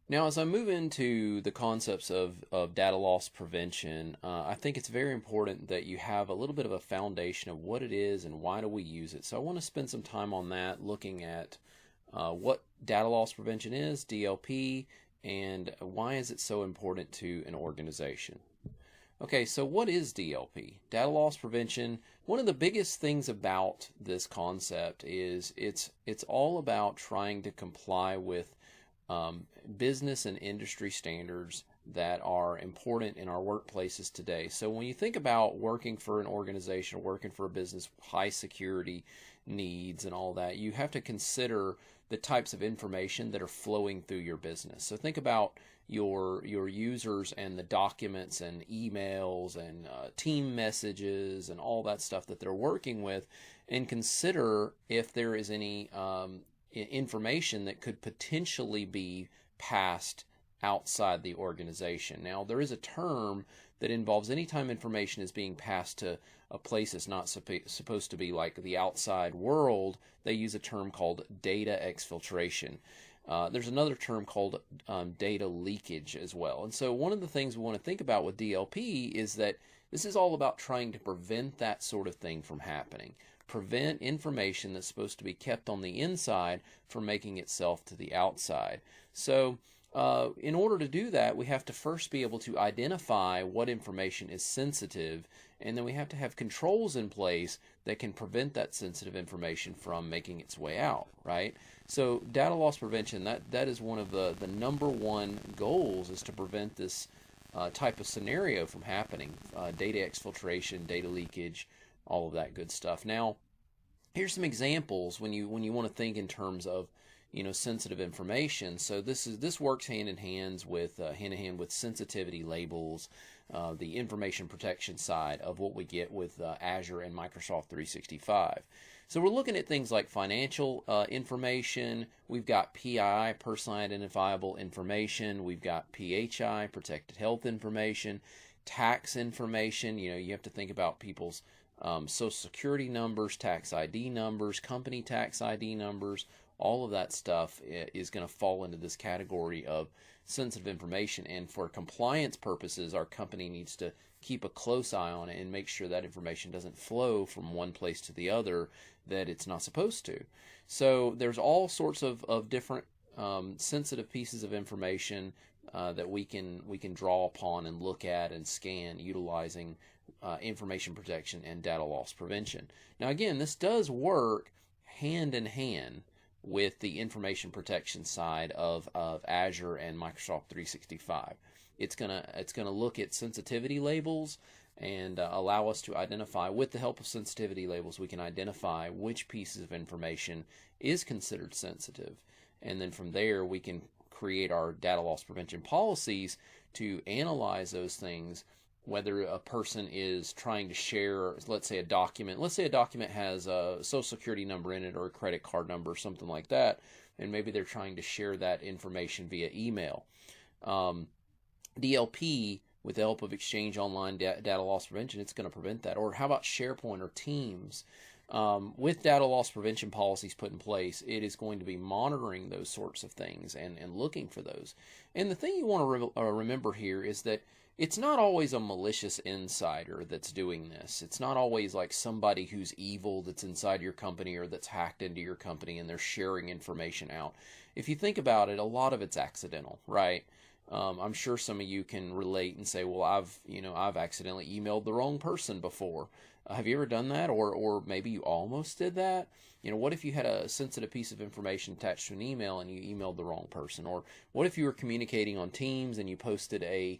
Now, as I move into the concepts of data loss prevention, I think it's very important that you have a little bit of a foundation of what it is and why do we use it. So I want to spend some time on that, looking at what data loss prevention is, DLP, and why is it so important to an organization. Okay, so what is DLP? Data loss prevention. One of the biggest things about this concept is it's all about trying to comply with business and industry standards that are important in our workplaces today. So when you think about working for an organization or working for a business, high security needs and all that, you have to consider the types of information that are flowing through your business. So think about your users and the documents and emails and team messages and all that stuff that they're working with, and consider if there is any information that could potentially be passed outside the organization. Now, there is a term that involves anytime information is being passed to a place that's not supposed to be, like the outside world. They use a term called data exfiltration. There's another term called data leakage as well. And so one of the things we want to think about with DLP is that this is all about trying to prevent that sort of thing from happening. Prevent information that's supposed to be kept on the inside from making itself to the outside. So in order to do that, we have to first be able to identify what information is sensitive, and then we have to have controls in place that can prevent that sensitive information from making its way out, right? So data loss prevention, that is one of the number one goals, is to prevent this type of scenario from happening. Data exfiltration, data leakage, all of that good stuff. Now, here's some examples when you want to think in terms of sensitive information. So this works hand in hand with sensitivity labels, the information protection side of what we get with Azure and Microsoft 365. So we're looking at things like financial information. We've got PII, personally identifiable information. We've got PHI, protected health information, tax information. You have to think about people's Social Security numbers, tax ID numbers, company tax ID numbers. All of that stuff is going to fall into this category of sensitive information. And for compliance purposes, our company needs to keep a close eye on it and make sure that information doesn't flow from one place to the other that it's not supposed to. So there's all sorts of different sensitive pieces of information that we can draw upon and look at and scan, utilizing information protection and data loss prevention. Now, again, this does work hand in hand with the information protection side of Azure and Microsoft 365. It's gonna look at sensitivity labels and allow us to identify, with the help of sensitivity labels, we can identify which pieces of information is considered sensitive. And then from there, we can create our data loss prevention policies to analyze those things, whether a person is trying to share, let's say a document has a social security number in it or a credit card number or something like that, and maybe they're trying to share that information via email. DLP, with the help of Exchange Online data loss prevention, it's going to prevent that. Or how about SharePoint or Teams? With data loss prevention policies put in place, it is going to be monitoring those sorts of things and looking for those. And the thing you want to remember here is that it's not always a malicious insider that's doing this. It's not always like somebody who's evil that's inside your company or that's hacked into your company and they're sharing information out. If you think about it, a lot of it's accidental, right? I'm sure some of you can relate and say, well, I've accidentally emailed the wrong person before. Have you ever done that? Or maybe you almost did that? What if you had a sensitive piece of information attached to an email and you emailed the wrong person? Or what if you were communicating on Teams and you posted a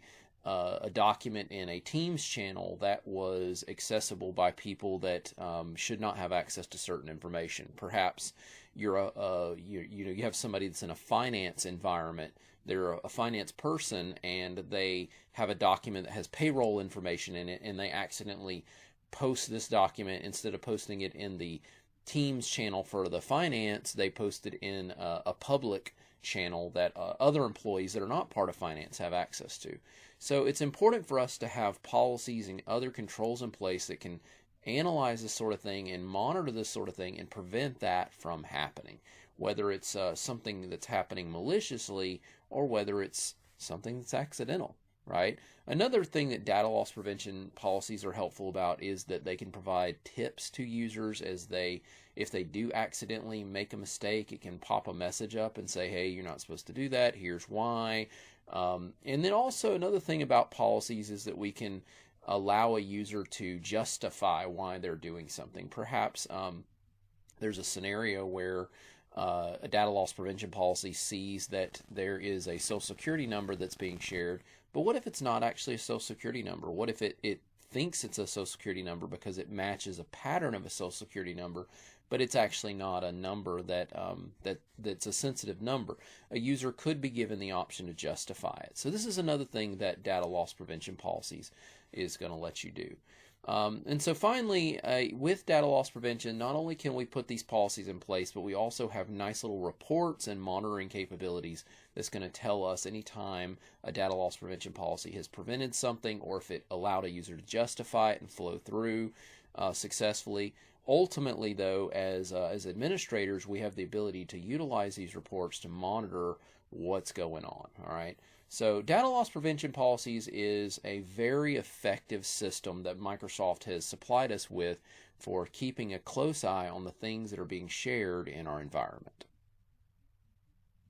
document in a Teams channel that was accessible by people that should not have access to certain information? Perhaps you have somebody that's in a finance environment. They're a finance person and they have a document that has payroll information in it, and they accidentally post this document. Instead of posting it in the Teams channel for the finance, they post it in a public channel that other employees that are not part of finance have access to. So it's important for us to have policies and other controls in place that can analyze this sort of thing and monitor this sort of thing and prevent that from happening, whether it's something that's happening maliciously or whether it's something that's accidental, right? Another thing that data loss prevention policies are helpful about is that they can provide tips to users if they do accidentally make a mistake, it can pop a message up and say, hey, you're not supposed to do that, here's why. And then also another thing about policies is that we can allow a user to justify why they're doing something. Perhaps there's a scenario where a data loss prevention policy sees that there is a social security number that's being shared, but what if it's not actually a social security number? What if it thinks it's a social security number because it matches a pattern of a social security number, but it's actually not a number that's a sensitive number? A user could be given the option to justify it. So this is another thing that data loss prevention policies is going to let you do. And so finally, with data loss prevention, not only can we put these policies in place, but we also have nice little reports and monitoring capabilities that's going to tell us anytime a data loss prevention policy has prevented something, or if it allowed a user to justify it and flow through successfully. Ultimately, though, as administrators, we have the ability to utilize these reports to monitor what's going on. All right. So data loss prevention policies is a very effective system that Microsoft has supplied us with for keeping a close eye on the things that are being shared in our environment.